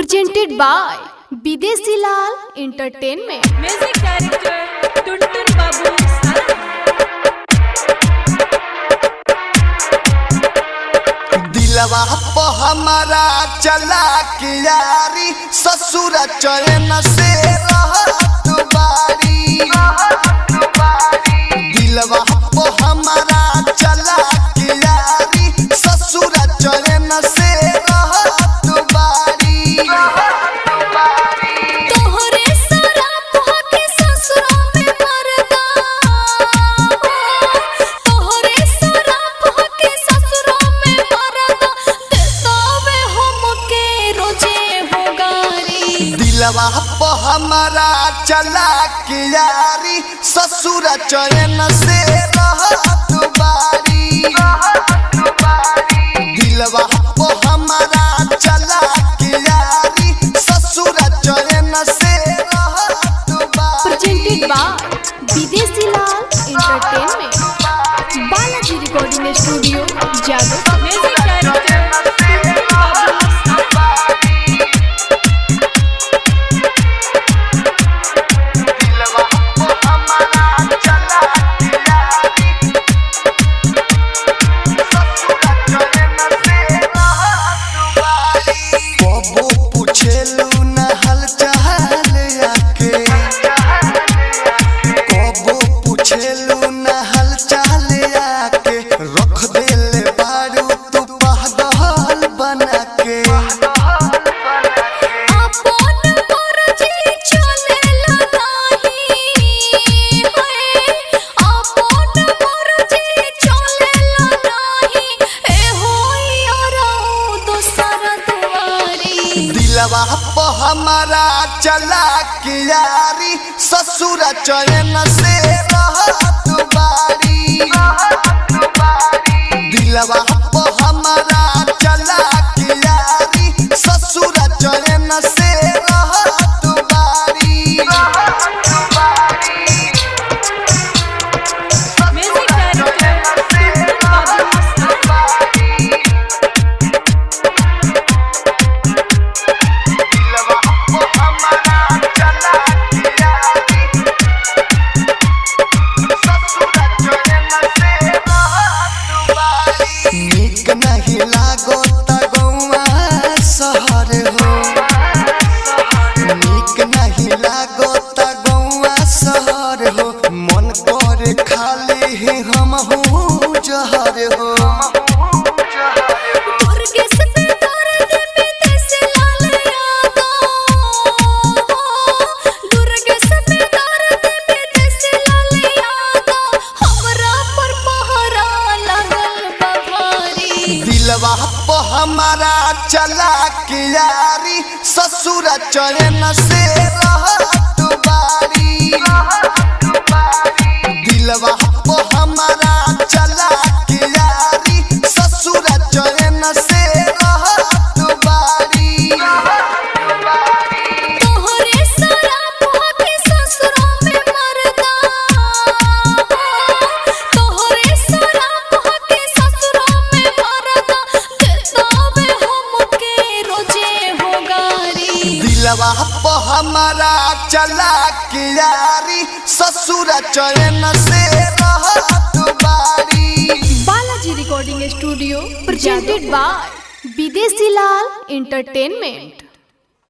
presented by Videshi Lal entertainment. Music director Tuntun Babu दिलवा पे हमारा चला के यारी ससुर चैन से रहत बारी। दिलवा पे हमारा चला के यारी ससुर चैन से रहत बारी। तोहरे शराब के ससुरा में मरदा, तोहरे शराब के ससुरा में मरदा, देतावे हमके रोजे हो गारी। दिलवा पे हमारा चला के यारी ससुर चैन से रहत बारी। दिलवा पे हमारा चला के यारी ससुर चैन से रहत बारी। presented by Videshi Lal entertainment, Balaji recording studio Jadav. Music director Tuntun Babu दिलवा पे हमारा चला के यारी ससुर चैन से रहत बारी। बबू पूछेलू न हाल चाल आके, बबू पूछेलू न हाल चाल आके, रख देले बारू तू पागल बना के। अपन मर्जी चलेला नाही, अपन मर्जी चलेला नाही, ए होई औरौ दोसर दुआरी। दिलवा पे हमारा चला के यारी ससुर चैन से रहत बारी। दिलवा पे हमारा चला के यारी ससुर चैन से रहत बारी। म्यूजिक डायरेक्टर टुनटुन बाबू दिलवा पे हमारा चला के यारी ससुर चैन से रहत बारी। नीक नहीं लागो त गौआ शहर हो, नीक नहीं लागो त गौआ शहर हो, मन करे खाली ही हम हूँ जहर हो। दुर्गे से दर्द में देसी लाल यादो, दुर्गे से दर्द में देसी लाल यादो, हमरा पर पहरा लगल बा भारी। दिलवा पे हमारा चला के यारी ससुर चैन से रहत बारी। दिलवा पे हमारा चला के यारी ससुर चैन से रहत बारी। तोहरे शराब के ससुरा में मरदा, तोहरे शराब के ससुरा में मरदा, देतावे हमके रोजे हो गारी। दिलवा पे हमारा चला के यारी ससुर चैन से रहत बारी। Balaji recording studio presented by Videshi Lal entertainment.